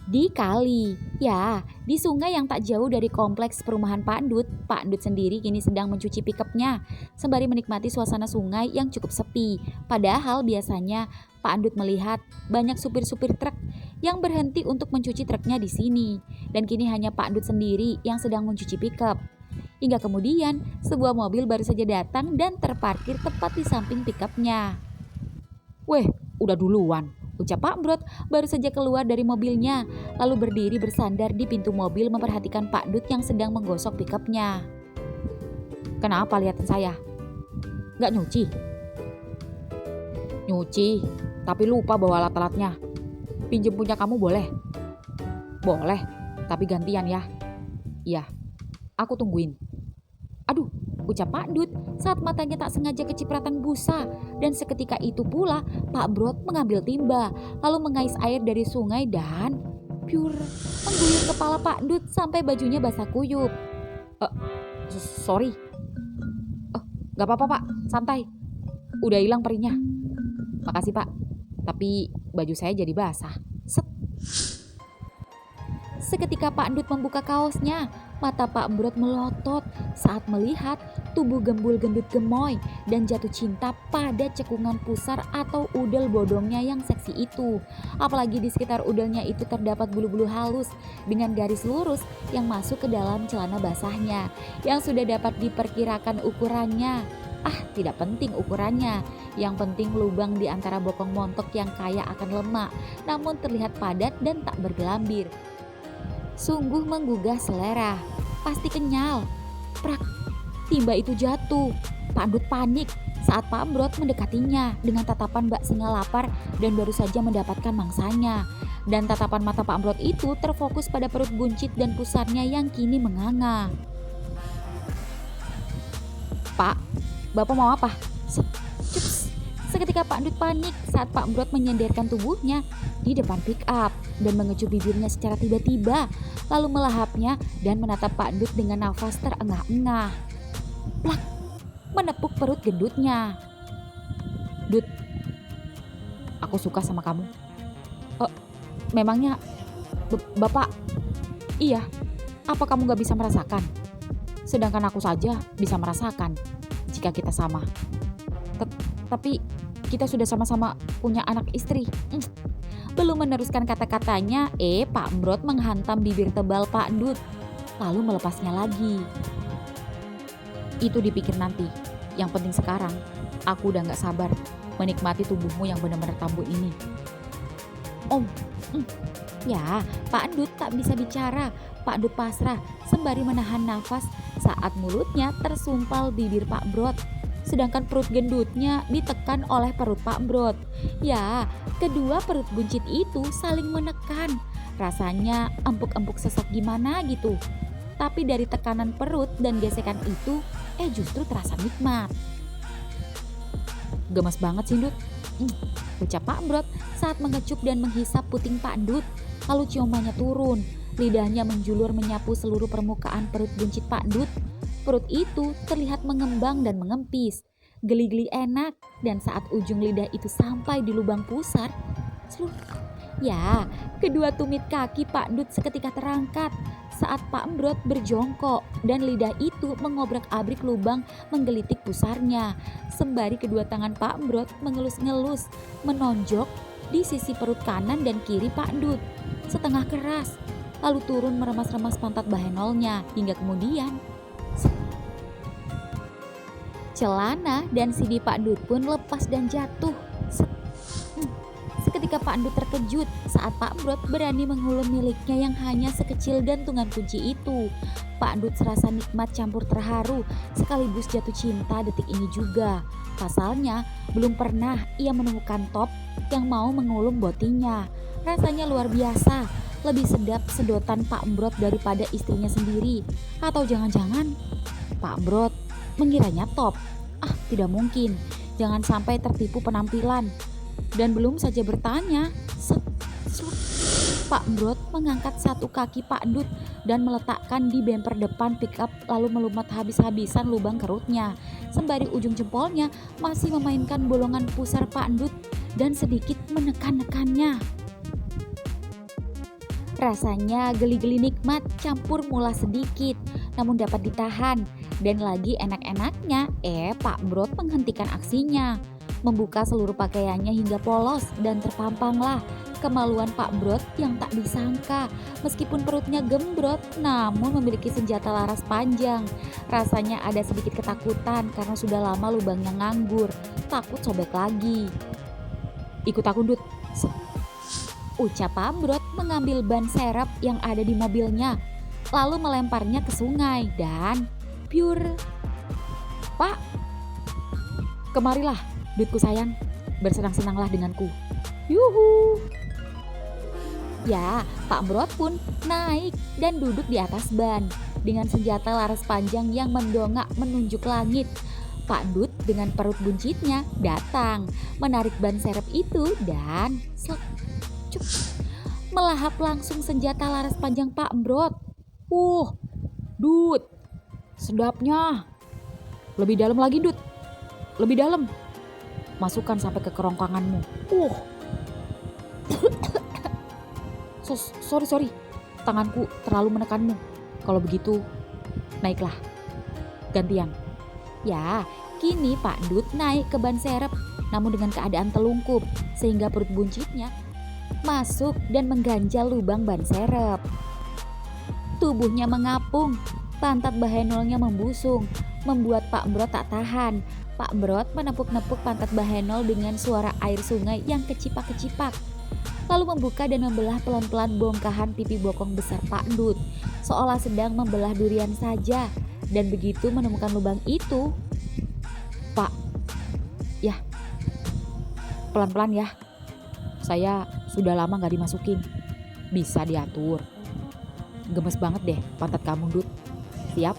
Di kali, ya, di sungai yang tak jauh dari kompleks perumahan Pak Dut sendiri kini sedang mencuci pickupnya sembari menikmati suasana sungai yang cukup sepi. Padahal biasanya Pak Dut melihat banyak supir-supir truk yang berhenti untuk mencuci truknya di sini. Dan kini hanya Pak Dut sendiri yang sedang mencuci pickup. Hingga kemudian sebuah mobil baru saja datang dan terparkir tepat di samping pickupnya. Weh, udah duluan, ucap Pak Amrot baru saja keluar dari mobilnya, lalu berdiri bersandar di pintu mobil memperhatikan Pak Dut yang sedang menggosok pickupnya. Kenapa liatin saya? Nggak nyuci? Nyuci, tapi lupa bawa alat-alatnya. Pinjem punya kamu boleh? Boleh, tapi gantian ya. Iya, aku tungguin. Aduh, ucap Pak Dut saat matanya tak sengaja kecipratan busa. Dan seketika itu pula Pak Brot mengambil timba, lalu mengais air dari sungai dan mengguyur kepala Pak Dut sampai bajunya basah kuyup. Sorry. Gak apa-apa Pak, santai. Udah hilang perinya. Makasih Pak, tapi baju saya jadi basah. Set. Seketika Pak Dut membuka kaosnya, mata Pak Brot melotot saat melihat tubuh gembul gendut gemoy dan jatuh cinta pada cekungan pusar atau udel bodongnya yang seksi itu. Apalagi di sekitar udelnya itu terdapat bulu-bulu halus dengan garis lurus yang masuk ke dalam celana basahnya yang sudah dapat diperkirakan ukurannya. Tidak penting ukurannya. Yang penting lubang di antara bokong montok yang kaya akan lemak namun terlihat padat dan tak bergelambir. Sungguh menggugah selera. Pasti kenyal. Prak, timba itu jatuh. Pak Dut panik saat Pak Amrot mendekatinya dengan tatapan bak singa lapar dan baru saja mendapatkan mangsanya. Dan tatapan mata Pak Amrot itu terfokus pada perut buncit dan pusarnya yang kini menganga. Pak, Bapak mau apa? Seketika Pak Dut panik saat Pak Brot menyenderkan tubuhnya di depan pick up dan mengecup bibirnya secara tiba-tiba, lalu melahapnya dan menatap Pak Dut dengan nafas terengah-engah. Plak, menepuk perut gendutnya. Dut, aku suka sama kamu. Memangnya Bapak? Iya, apa kamu gak bisa merasakan? Sedangkan aku saja bisa merasakan jika kita sama. Tapi kita sudah sama-sama punya anak istri. Belum meneruskan kata-katanya, Pak Brot menghantam bibir tebal Pak Dut, lalu melepasnya lagi. Itu dipikir nanti. Yang penting sekarang, aku udah gak sabar menikmati tubuhmu yang benar-benar tambun ini. Ya, Pak Dut tak bisa bicara. Pak Dut pasrah sembari menahan nafas saat mulutnya tersumpal bibir Pak Brot. Sedangkan perut gendutnya ditekan oleh perut Pak Brot. Ya, kedua perut buncit itu saling menekan. Rasanya empuk-empuk sesek gimana gitu. Tapi dari tekanan perut dan gesekan itu, justru terasa nikmat. Gemes banget sih, Dut. Ucap Pak Brot saat mengecup dan menghisap puting Pak Dut. Lalu ciumannya turun. Lidahnya menjulur menyapu seluruh permukaan perut buncit Pak Dut. Perut itu terlihat mengembang dan mengempis. Geli-geli enak, dan saat ujung lidah itu sampai di lubang pusar, ya, kedua tumit kaki Pak Dut seketika terangkat saat Pak Brot berjongkok dan lidah itu mengobrak-abrik lubang menggelitik pusarnya. Sembari kedua tangan Pak Brot mengelus-ngelus, menonjok di sisi perut kanan dan kiri Pak Dut setengah keras, lalu turun meremas-remas pantat bahenolnya hingga kemudian celana dan sidi Pak Dut pun lepas dan jatuh. Seketika Pak Dut terkejut saat Pak Brot berani menghulum miliknya yang hanya sekecil gantungan kunci itu. Pak Dut serasa nikmat campur terharu sekaligus jatuh cinta detik ini juga. Pasalnya belum pernah ia menemukan top yang mau mengulum botinya. Rasanya luar biasa, lebih sedap sedotan Pak Brot daripada istrinya sendiri. Atau jangan-jangan Pak Brot mengiranya top. Tidak mungkin, jangan sampai tertipu penampilan. Dan belum saja bertanya, Pak Brot mengangkat satu kaki Pak Dut dan meletakkan di bemper depan pickup, lalu melumat habis-habisan lubang kerutnya. Sembari ujung jempolnya masih memainkan bolongan pusar Pak Dut dan sedikit menekan-nekannya. Rasanya geli-geli nikmat campur mula sedikit, namun dapat ditahan. Dan lagi enak-enaknya, Pak Brot menghentikan aksinya. Membuka seluruh pakaiannya hingga polos dan terpampanglah kemaluan Pak Brot yang tak disangka. Meskipun perutnya gembrot, namun memiliki senjata laras panjang. Rasanya ada sedikit ketakutan karena sudah lama lubangnya nganggur. Takut sobek lagi. Ikut aku, Dut. Ucap Pak Brot mengambil ban serep yang ada di mobilnya, lalu melemparnya ke sungai dan pure. Pak, kemarilah, Dutku sayang, bersenang-senanglah denganku. Yuhu. Ya, Pak Brot pun naik dan duduk di atas ban dengan senjata laras panjang yang mendongak menunjuk langit. Pak Dut dengan perut buncitnya datang, menarik ban serep itu dan melahap langsung senjata laras panjang Pak Brot. Dut, sedapnya. Lebih dalam lagi, Dut. Lebih dalam. Masukkan sampai ke kerongkonganmu. Sorry. Tanganku terlalu menekanmu. Kalau begitu, naiklah. Gantian. Ya, kini Pak Dut naik ke ban serep, namun dengan keadaan telungkup, sehingga perut buncitnya masuk dan mengganjal lubang ban serep. Tubuhnya mengapung, pantat bahenolnya membusung, membuat Pak Brot tak tahan. Pak Brot menepuk-nepuk pantat bahenol dengan suara air sungai yang kecipak-kecipak, lalu membuka dan membelah pelan-pelan bongkahan pipi bokong besar Pak Dut, seolah sedang membelah durian saja. Dan begitu menemukan lubang itu, Pak, ya, pelan-pelan ya. Saya sudah lama gak dimasukin. Bisa diatur. Gemes banget deh pantat kamu, Dut. Siap?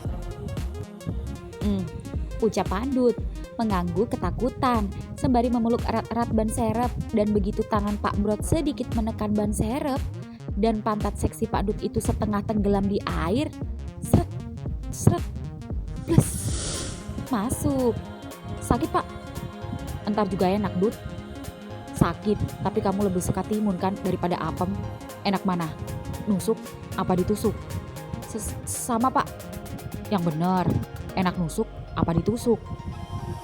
Ucap Pak Dut mengangguk ketakutan sembari memeluk erat-erat ban serep. Dan begitu tangan Pak Brot sedikit menekan ban serep dan pantat seksi Pak Dut itu setengah tenggelam di air, seret, seret, plus, masuk. Sakit Pak? Entar juga enak Dut. Sakit, tapi kamu lebih suka timun kan daripada apem. Enak mana? Nusuk apa ditusuk? Sama Pak. Yang bener, enak nusuk apa ditusuk?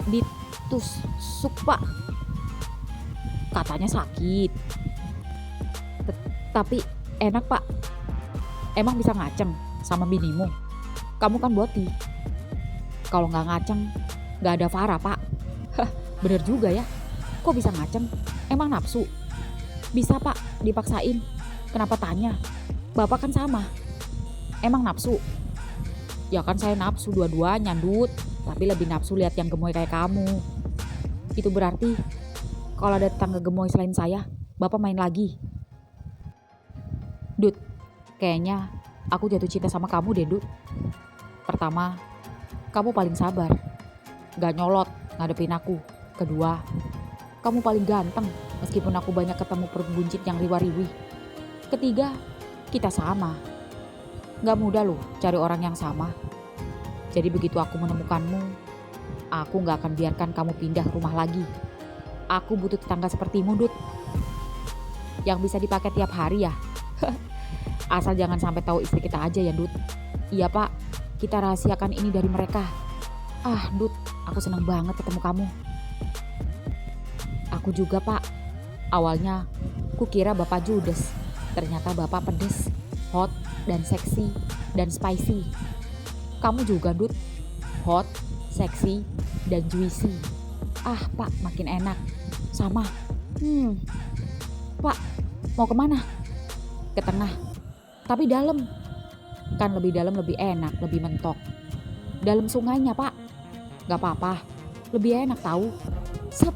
Ditusuk Pak. Katanya sakit. Tapi enak Pak. Emang bisa ngaceng sama binimu? Kamu kan boti. Kalau gak ngaceng, gak ada Farah Pak. Bener juga ya. Kok bisa ngaceng? Emang nafsu? Bisa Pak, dipaksain. Kenapa tanya? Bapak kan sama. Emang nafsu? Ya kan saya nafsu dua-duanya Dut. Tapi lebih nafsu lihat yang gemoy kayak kamu. Itu berarti kalau ada tetangga gemoy selain saya, Bapak main lagi. Dut, kayaknya aku jatuh cinta sama kamu deh Dut. Pertama, kamu paling sabar. Gak nyolot ngadepin aku. Kedua, kamu paling ganteng meskipun aku banyak ketemu perut buncit yang riwa-riwi. Ketiga, kita sama. Gak mudah loh cari orang yang sama. Jadi begitu aku menemukanmu, aku gak akan biarkan kamu pindah rumah lagi. Aku butuh tetangga sepertimu Dut. Yang bisa dipakai tiap hari ya. Asal jangan sampai tahu istri kita aja ya Dut. Iya Pak, kita rahasiakan ini dari mereka. Ah Dut, aku senang banget ketemu kamu. Aku juga Pak. Awalnya kukira Bapak judes. Ternyata Bapak pedes, hot, dan seksi, dan spicy. Kamu juga Dut. Hot, seksi, dan juicy. Ah Pak, makin enak. Sama. Pak, mau kemana? Ke tengah. Tapi dalam. Kan lebih dalam lebih enak, lebih mentok. Dalam sungainya Pak. Gak apa-apa. Lebih enak tahu. Sep.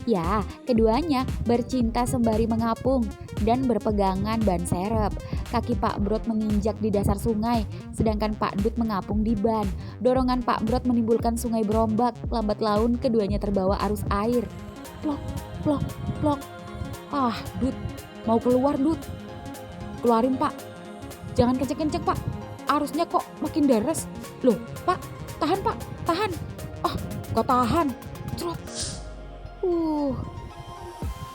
Ya, keduanya bercinta sembari mengapung dan berpegangan ban serep. Kaki Pak Brot menginjak di dasar sungai, sedangkan Pak Dut mengapung di ban. Dorongan Pak Brot menimbulkan sungai berombak. Lambat laun keduanya terbawa arus air. Plok, plok, plok. Ah, Dut, mau keluar Dut. Keluarin Pak. Jangan kenceng-kenceng Pak. Arusnya kok makin deres. Loh, Pak, tahan Pak, tahan. Ah, kok tahan? Trot.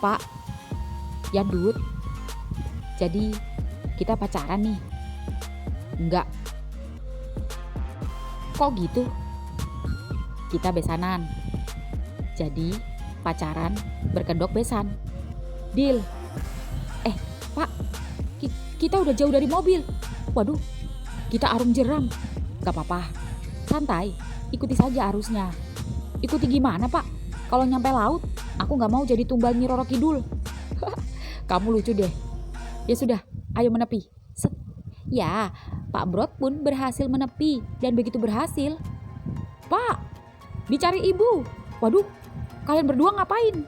Pak, ya Dut. Jadi kita pacaran nih? Enggak. Kok gitu? Kita besanan. Jadi pacaran berkedok besan. Deal. Pak, kita udah jauh dari mobil. Waduh, kita arung jeram. Gak apa-apa, santai, ikuti saja arusnya. Ikuti gimana Pak? Kalau nyampe laut, aku gak mau jadi tumbal Nyi Roro Kidul. Kamu lucu deh. Ya sudah, ayo menepi. Set. Ya, Pak Brot pun berhasil menepi. Dan begitu berhasil, Pak, dicari ibu. Waduh, kalian berdua ngapain?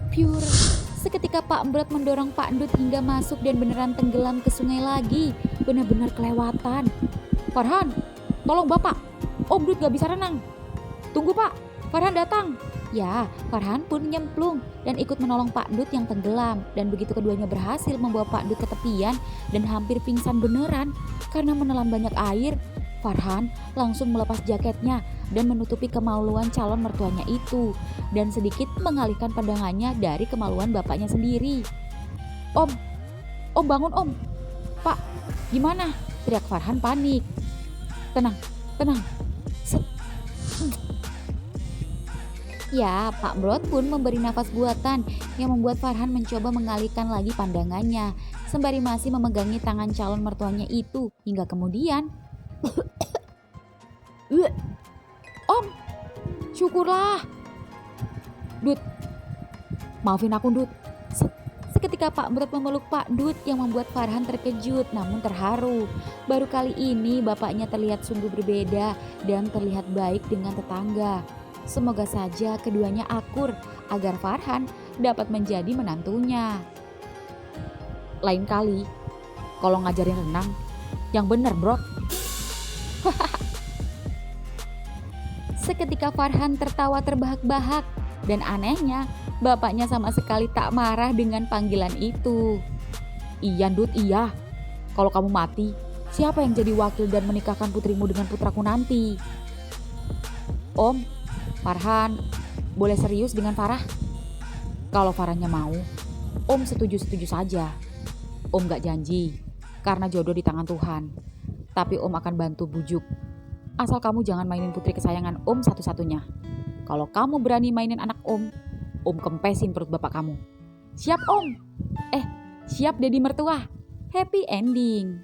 Pure. Seketika Pak Brot mendorong Pak Dut hingga masuk dan beneran tenggelam ke sungai lagi. Benar-benar kelewatan. Farhan, tolong Bapak. Om Dut gak bisa renang. Tunggu Pak, Farhan datang. Ya, Farhan pun nyemplung dan ikut menolong Pak Dut yang tenggelam. Dan begitu keduanya berhasil membawa Pak Dut ke tepian dan hampir pingsan beneran karena menelan banyak air, Farhan langsung melepas jaketnya dan menutupi kemaluan calon mertuanya itu dan sedikit mengalihkan pandangannya dari kemaluan bapaknya sendiri. Om bangun Om. Pak, gimana? Teriak Farhan panik. Tenang. Set. Ya, Pak Brot pun memberi nafas buatan yang membuat Farhan mencoba mengalihkan lagi pandangannya sembari masih memegangi tangan calon mertuanya itu hingga kemudian Om, syukurlah. Dut, maafin aku Dut. Seketika Pak Brot memeluk Pak Dut yang membuat Farhan terkejut namun terharu. Baru kali ini bapaknya terlihat sungguh berbeda dan terlihat baik dengan tetangga. Semoga saja keduanya akur agar Farhan dapat menjadi menantunya. Lain kali, kalau ngajarin renang, yang bener Bro. Seketika Farhan tertawa terbahak-bahak. Dan anehnya, bapaknya sama sekali tak marah dengan panggilan itu. Iya Dut, iya. Kalau kamu mati, siapa yang jadi wakil dan menikahkan putrimu dengan putraku nanti? Om, Farhan, boleh serius dengan Farah? Kalau Farahnya mau, Om setuju-setuju saja. Om gak janji, karena jodoh di tangan Tuhan. Tapi Om akan bantu bujuk. Asal kamu jangan mainin putri kesayangan Om satu-satunya. Kalau kamu berani mainin anak Om kempesin perut bapak kamu. Siap Om? Siap Dedi mertua. Happy ending.